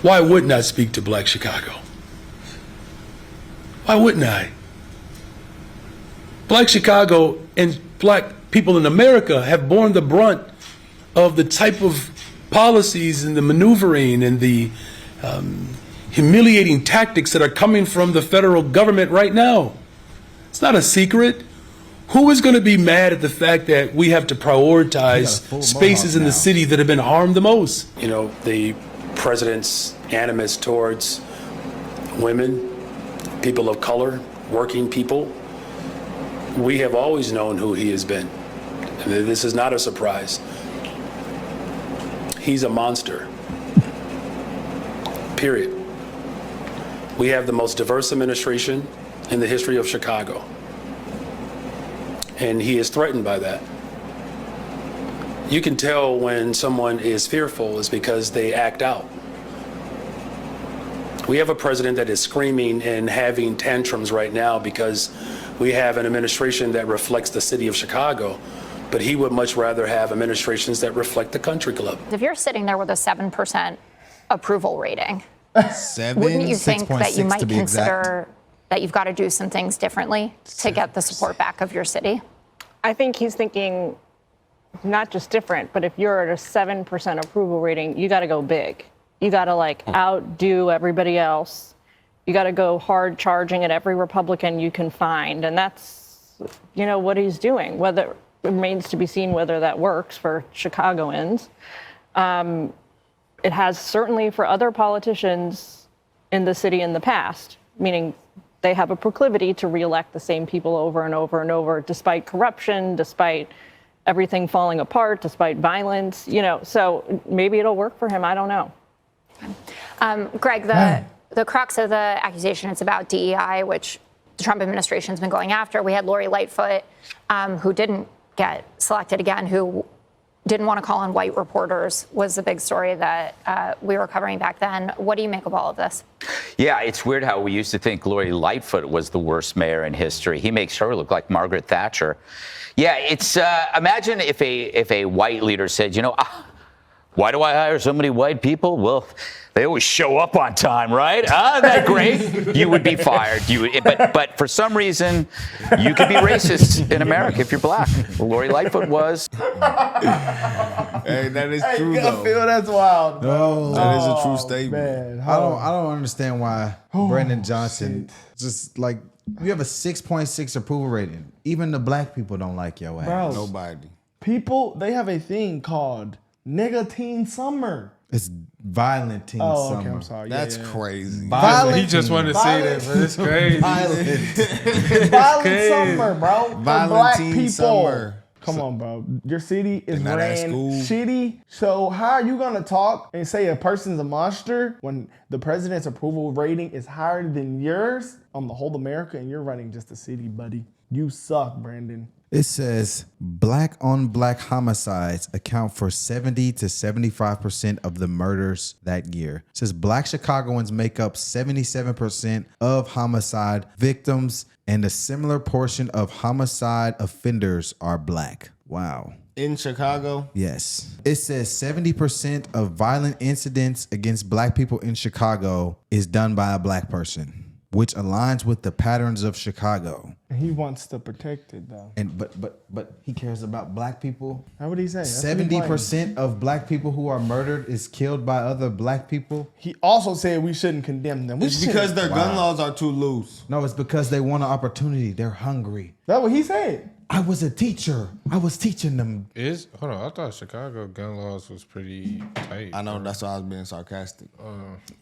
Why wouldn't I speak to Black Chicago? Why wouldn't I? Black Chicago and black people in America have borne the brunt of the type of policies and the maneuvering and the humiliating tactics that are coming from the federal government right now. It's not a secret. Who is going to be mad at the fact that we have to prioritize spaces in the city that have been harmed the most? You know, the president's animus towards women, people of color, working people, we have always known who he has been. And this is not a surprise. He's a monster. Period. We have the most diverse administration in the history of Chicago. And he is threatened by that. You can tell when someone is fearful is because they act out. We have a president that is screaming and having tantrums right now because we have an administration that reflects the city of Chicago, but he would much rather have administrations that reflect the country club. If you're sitting there with a 7% approval rating, Seven, wouldn't you think that you 6.6 might to be consider exact. that you've got to do some things differently to get the support back of your city? I think he's thinking not just different, but if you're at a 7% approval rating, you got to go big. You got to like outdo everybody else. You got to go hard charging at every Republican you can find. And that's, you know, what he's doing. Whether it remains to be seen whether that works for Chicagoans. It has certainly for other politicians in the city in the past, meaning they have a proclivity to reelect the same people over and over and over, despite corruption, despite everything falling apart, despite violence, you know, so maybe it'll work for him. I don't know. Greg, the crux of the accusation is about DEI, which the Trump administration's been going after. We had Lori Lightfoot, who didn't get selected again, who didn't want to call on white reporters, was the big story that we were covering back then. What do you make of all of this? Yeah, it's weird how we used to think Lori Lightfoot was the worst mayor in history. He makes her look like Margaret Thatcher. Yeah, it's imagine if a white leader said, you know, why do I hire so many white people? Well, they always show up on time, right? Isn't that great? You would be fired. But for some reason, you could be racist in America if you're black. Well, Lori Lightfoot was. Hey, that is true, though. I feel that's wild. No, that is a true statement. Man, I don't understand why Brendan Johnson just like you have a 6.6 approval rating. Even the black people don't like your ass. Bro, Nobody. people, they have a thing called Nigga Teen Summer. It's violent teen summer. Okay, I'm sorry. That's crazy. Violent. He just wanted to say that, but it's crazy. Violent summer, bro. For Violent black teen people. summer. Come on, bro. Your city is They're not at ran school. shitty. So how are you gonna talk and say a person's a monster when the president's approval rating is higher than yours on the whole America and you're running just a city, buddy? You suck, Brandon. It says black on black homicides account for 70 to 75% of the murders that year. It says black Chicagoans make up 77% of homicide victims, and a similar portion of homicide offenders are black. Wow. In Chicago? Yes. It says 70% of violent incidents against black people in Chicago is done by a black person, which aligns with the patterns of Chicago. He wants to protect it though. And but he cares about black people. How would he say? That's what he 70% of black people who are murdered is killed by other black people. He also said we shouldn't condemn them. It's because their gun laws are too loose. No, it's because they want an opportunity. They're hungry. That's what he said. I was a teacher. I was teaching them. Hold on, I thought Chicago gun laws was pretty tight. I know, that's why I was being sarcastic.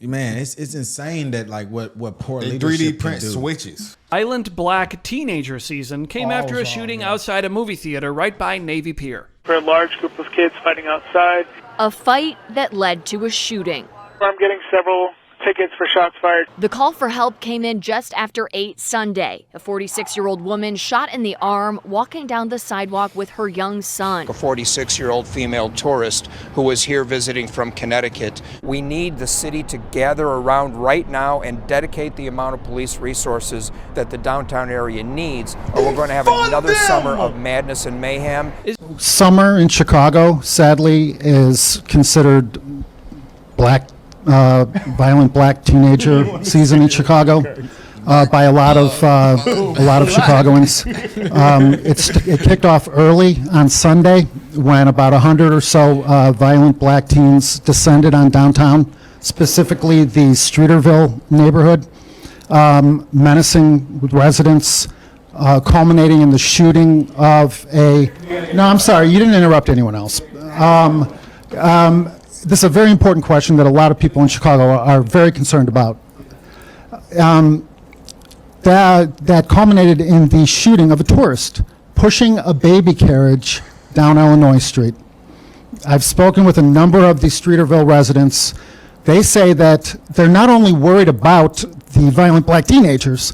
Man, it's insane that like what poor They leadership 3D print can do. switches. Island Black teenager season came after a shooting outside a movie theater right by Navy Pier. For a large group of kids fighting outside. A fight that led to a shooting. I'm getting several tickets for shots fired. The call for help came in just after 8 Sunday. A 46-year-old woman shot in the arm walking down the sidewalk with her young son. A 46-year-old female tourist who was here visiting from Connecticut. We need the city to gather around right now and dedicate the amount of police resources that the downtown area needs, or we're going to have another summer of madness and mayhem. Summer in Chicago, sadly, is considered black violent black teenager season in Chicago by a lot of Chicagoans. It kicked off early on Sunday when about 100 or so violent black teens descended on downtown, specifically the Streeterville neighborhood, menacing residents, culminating in the shooting of a... No, I'm sorry, you didn't interrupt anyone else. This is a very important question that a lot of people in Chicago are very concerned about. That culminated in the shooting of a tourist pushing a baby carriage down Illinois Street. I've spoken with a number of the Streeterville residents. They say that they're not only worried about the violent black teenagers,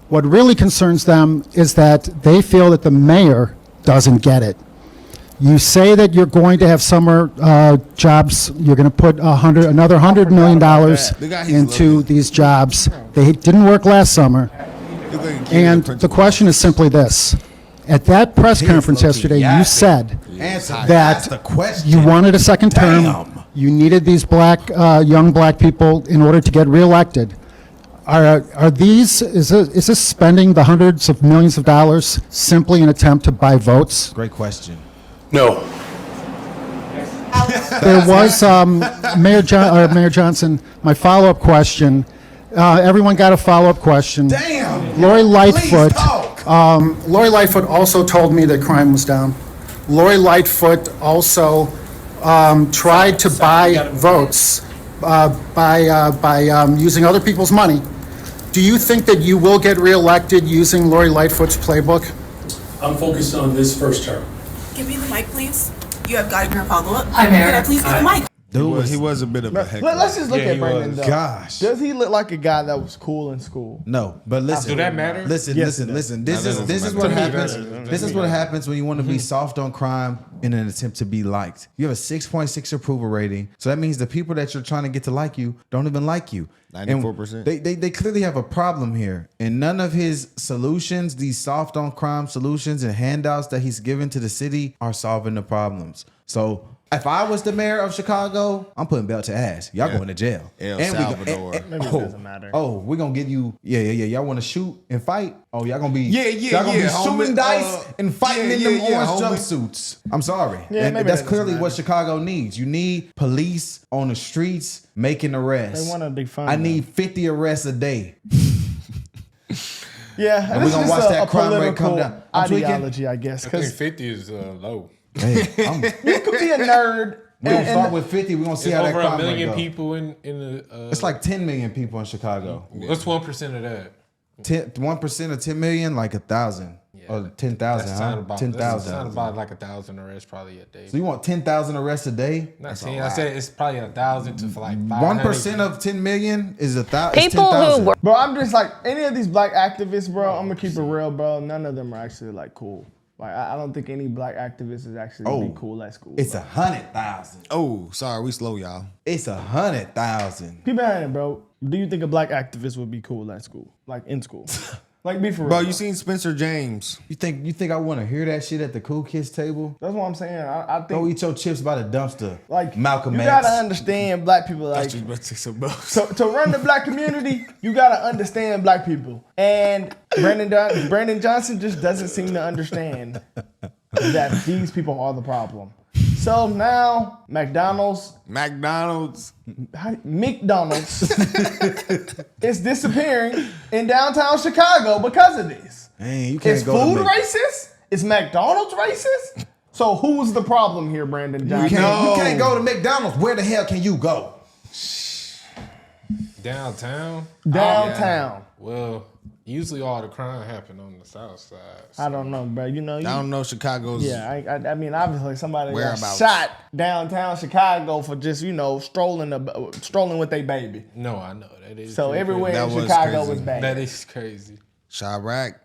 what really concerns them is that they feel that the mayor doesn't get it. You say that you're going to have summer jobs. You're going to put another $100 million into these jobs. They didn't work last summer. And the question is simply this. At that press conference yesterday, you said that you wanted a second term. You needed these young black people in order to get reelected. Is this spending the hundreds of millions of dollars simply an attempt to buy votes? Great question. No. There was Mayor Johnson. My follow-up question. Everyone got a follow-up question. Damn. Lori Lightfoot. Lori Lightfoot also told me that crime was down. Lori Lightfoot also tried to buy votes by using other people's money. Do you think that you will get reelected using Lori Lightfoot's playbook? I'm focused on this first term. Give me the mic, please. You have got your follow-up. Hi, Mayor. Could I please get the mic? He was a bit of a heckler. Let's just look at Brandon, though. Gosh. Does he look like a guy that was cool in school? No, but listen. Do that matter? Listen. This is what happens. This is what happens when you want to be soft on crime in an attempt to be liked. You have a 6.6 approval rating, so that means the people that you're trying to get to like you don't even like you. 94%. They clearly have a problem here, and none of his solutions, these soft on crime solutions and handouts that he's given to the city, are solving the problems. So if I was the mayor of Chicago, I'm putting belt to ass. Y'all going to jail. El Salvador. Maybe it doesn't matter. Oh, we're gonna give you Y'all want to shoot and fight? Oh, y'all gonna be y'all gonna be shooting homie. dice and fighting in them orange homie. jumpsuits. I'm sorry. Yeah, and maybe that's that clearly doesn't what matter. Chicago needs. You need police on the streets making arrests. They want to defund I them. need 50 arrests a day. Yeah, And this we're gonna is watch just that a crime rate political come down. I'm tweaking. ideology, I guess. I think Because 50 is low. Hey, you could be a nerd. we're gonna start with 50. We're gonna see It's how that over crime a rate million go. people in the. It's like 10 million people in Chicago. What's 1% of that? 1% of 10 million, like 1,000 or 10,000. That's Huh? about 10,000. That's about like 1,000 arrests probably a day. So you want 10,000 arrests a day? Not 10. I said it's probably 1,000 to like 500. 1% of 10 million is 1,000. People who work. Bro, I'm just like, any of these black activists, bro, I'm going to keep it real, bro. None of them are actually, like, cool. Like, I don't think any black activist is actually be cool at school. It's bro. 100,000. Oh, sorry, we slow, y'all. It's 100,000. Keep behind it, bro. Do you think a black activist would be cool at school? Like, in school? Like, be for real. Bro, you seen Spencer James? You think I want to hear that shit at the cool kids table? That's what I'm saying. I think. Go eat your chips by the dumpster. Like, Malcolm you X. gotta understand black people. Like, to run the black community, you gotta understand black people. And Brandon Johnson just doesn't seem to understand that these people are the problem. So now McDonald's is disappearing in downtown Chicago because of this. Man, you can't Is go food to racist? Is McDonald's racist? So who's the problem here, Brandon Johnson? You can't go to McDonald's. Where the hell can you go? Downtown? Downtown. Well, usually all the crime happen on the south side. So. I don't know, bro. You know, I don't know Chicago's. Yeah, I mean, obviously somebody got whereabouts. shot downtown Chicago for just strolling with their baby. No, I know that is. So pretty everywhere crazy. in Chicago was bad. That is crazy. Chirac.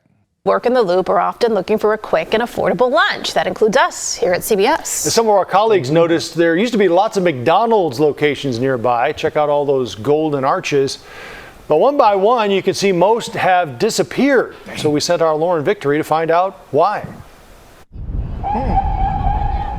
Work in the Loop are often looking for a quick and affordable lunch. That includes us here at CBS. Some of our colleagues noticed there used to be lots of McDonald's locations nearby. Check out all those golden arches. But one by one, you can see most have disappeared. So we sent our Lauren Victory to find out why.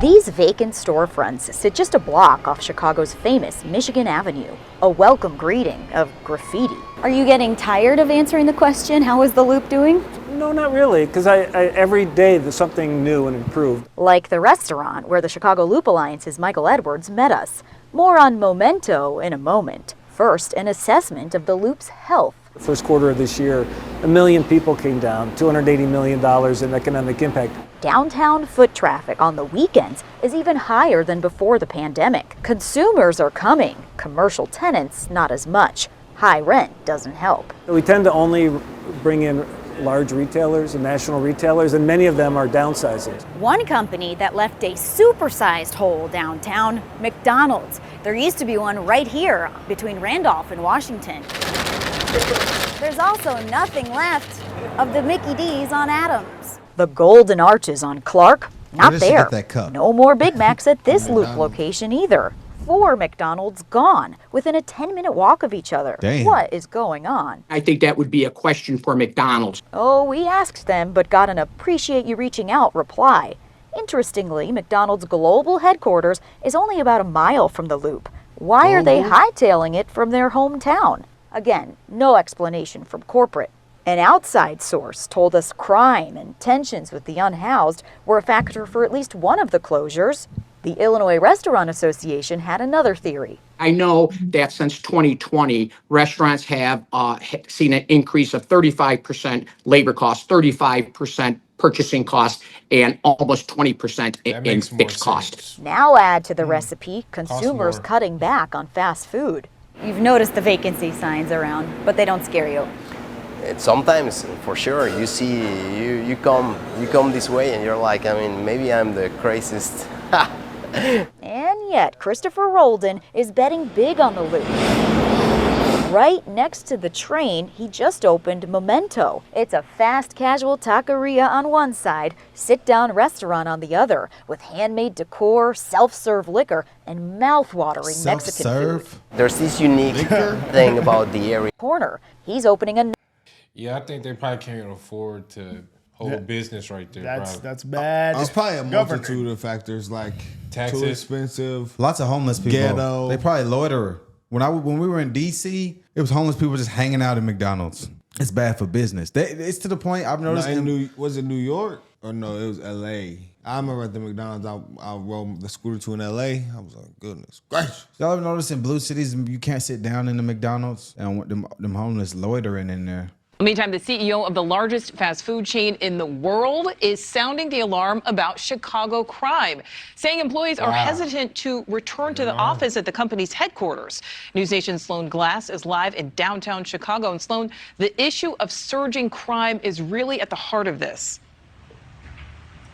These vacant storefronts sit just a block off Chicago's famous Michigan Avenue, a welcome greeting of graffiti. Are you getting tired of answering the question, how is the Loop doing? No, not really, because every day there's something new and improved. Like the restaurant where the Chicago Loop Alliance's Michael Edwards met us. More on Memento in a moment. First, an assessment of the Loop's health. The first quarter of this year, 1 million people came down, $280 million in economic impact. Downtown foot traffic on the weekends is even higher than before the pandemic. Consumers are coming, commercial tenants not as much. High rent doesn't help. We tend to only bring in large retailers and national retailers, and many of them are downsizing. One company that left a supersized hole downtown, McDonald's. There used to be one right here between Randolph and Washington. There's also nothing left of the Mickey D's on Adams. The Golden Arches on Clark, not Where did she there. get that cup? No more Big Macs at this Loop location either. 4 McDonald's gone, within a 10-minute walk of each other. Damn. What is going on? I think that would be a question for McDonald's. Oh, we asked them, but got an appreciate you reaching out reply. Interestingly, McDonald's global headquarters is only about a mile from the Loop. Why are they hightailing it from their hometown? Again, no explanation from corporate. An outside source told us crime and tensions with the unhoused were a factor for at least one of the closures. The Illinois Restaurant Association had another theory. I know that since 2020, restaurants have seen an increase of 35% labor costs, 35% purchasing costs, and almost 20% in fixed costs. Now add to the recipe consumers cutting back on fast food. You've noticed the vacancy signs around, but they don't scare you. Sometimes, for sure, you see, you come this way and you're like, I mean, maybe I'm the craziest. And yet, Christopher Roldan is betting big on the Loop. Right next to the train, he just opened Memento. It's a fast casual taqueria on one side, sit-down restaurant on the other, with handmade decor, self-serve liquor, and mouth-watering Mexican food. There's this unique thing about the area. Corner, he's opening a... Yeah, I think they probably can't afford to hold a business right there. That's bad. It's probably a multitude of factors like Taxes. too expensive. Lots of homeless people. Ghetto. They probably loiter. When we were in DC, it was homeless people just hanging out in McDonald's. It's bad for business. It's to the point I've noticed. Was it New York or no? It was LA. I remember at the McDonald's I rode the scooter to in LA. I was like, goodness gracious. Y'all ever notice in blue cities you can't sit down in the McDonald's and them homeless loitering in there? Meantime, the CEO of the largest fast food chain in the world is sounding the alarm about Chicago crime, saying employees are hesitant to return to the office at the company's headquarters. News Nation's Sloan Glass is live in downtown Chicago. And Sloan, the issue of surging crime is really at the heart of this.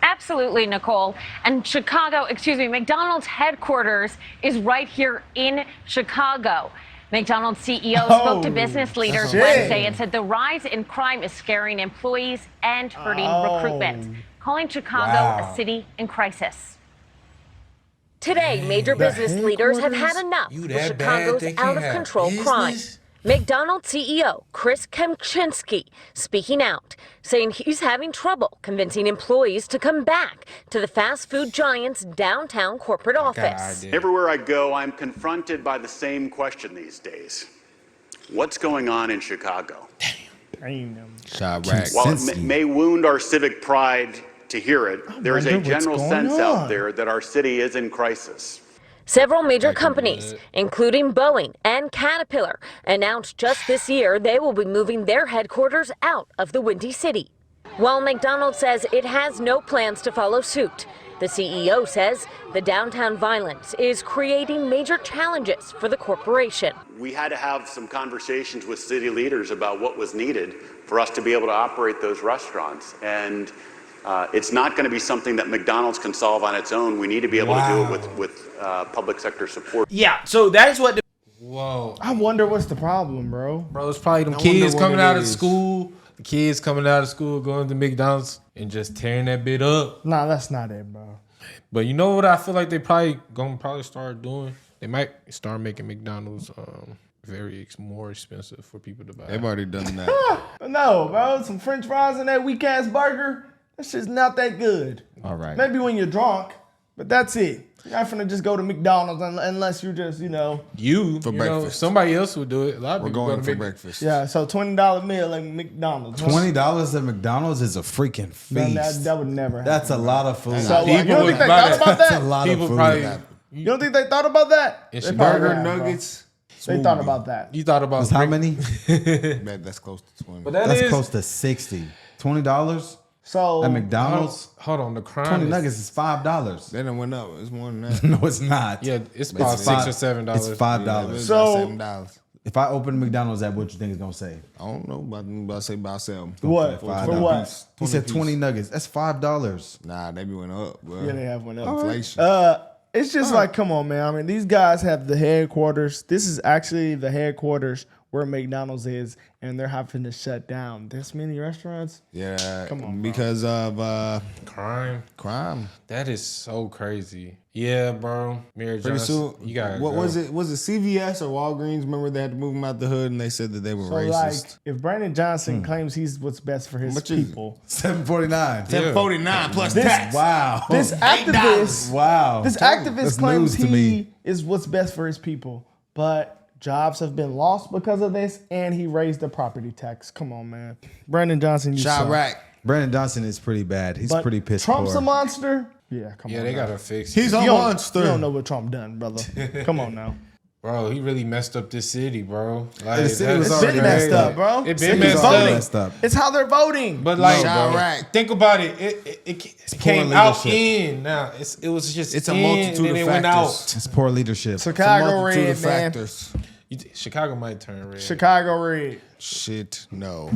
Absolutely, Nicole. And McDonald's headquarters is right here in Chicago. McDonald's CEO spoke to business leaders Wednesday and said the rise in crime is scaring employees and hurting recruitment, calling Chicago a city in crisis. Today, major business leaders have had enough of Chicago's out-of-control crime. McDonald's CEO Chris Kempczinski speaking out, saying he's having trouble convincing employees to come back to the fast food giant's downtown corporate office. Everywhere I go, I'm confronted by the same question these days. What's going on in Chicago? While it may wound our civic pride to hear it, there is a general sense out there that our city is in crisis. Several major companies, including Boeing and Caterpillar, announced just this year they will be moving their headquarters out of the Windy City. While McDonald's says it has no plans to follow suit, the CEO says the downtown violence is creating major challenges for the corporation. We had to have some conversations with city leaders about what was needed for us to be able to operate those restaurants. And it's not going to be something that McDonald's can solve on its own. We need to be able to do it with public sector support. Yeah, so that is what the... Whoa. I wonder what's the problem, bro. Bro, it's probably them kids coming out of school. The kids coming out of school, going to McDonald's and just tearing that bit up. Nah, that's not it, bro. But you know what I feel like they probably start doing? They might start making McDonald's more expensive for people to buy. They've already done that. No, bro. Some French fries and that weak ass burger. That shit's not that good. All right. Maybe when you're drunk, But that's it. You're not finna just go to McDonald's unless you just, For breakfast. Somebody else would do it. A lot of We're people going go for to breakfast. Yeah, so $20 meal at McDonald's. $20 at McDonald's is a freaking feast. That would never happen. That's a lot of food. So, you don't think they thought about That's a that? lot People of food. probably. You don't think they thought about that? It's They probably Burger, have, bro. nuggets. They thought about that. You thought about That's how many? Man, that's close to 20. But That's is close to 60. $20 So at McDonald's. Hold on, the crime 20 is, nuggets is $5. They done went up. It's more than that. No, it's not. Yeah, it's about $6 or $7. It's $5. It's So- about $7. If I open McDonald's app, what you think it's gonna say? I don't know. About to say about 7. What? $5. For what? He said 20 nuggets. That's $5. Nah, they be went up, bro. Yeah, they have went up. Inflation. It's just like, come on, man. I mean, these guys have the headquarters. This is actually the headquarters where McDonald's is, and they're having to shut down this many restaurants. Yeah, Come on, bro. because of Crime. crime. That is so crazy. Yeah, bro. Mary Pretty Johnson, soon, you got what was it? Was it CVS or Walgreens? Remember they had to move them out the hood, and they said that they were So, racist. like, if Brandon Johnson claims he's what's best for his Much is it? people, $7.49. $7.49 plus This- tax. Wow. this activist, Wow. this That's activist claims news to me. he is what's best for his people, but jobs have been lost because of this, and he raised the property tax. Come on, man. Brandon Johnson, you suck. Chirac. Brandon Johnson is pretty bad. He's But pretty pissed Trump's poor. a monster. Yeah, come Yeah, on. they now. gotta fix it. He's a You don't- monster. You don't know what Trump done, brother. Come on now. Bro, he really messed up this city, bro. Like, the city was It's already been messed up, bro. It It's been messed up. It's how they're voting. But like, Chirac. think about it. It poor came out leadership. in. Now it was just It's a in, multitude and then of it went factors. out. It's poor leadership. Chicago Multitude red, of man. factors. Chicago might turn red. Chicago red. Shit, no.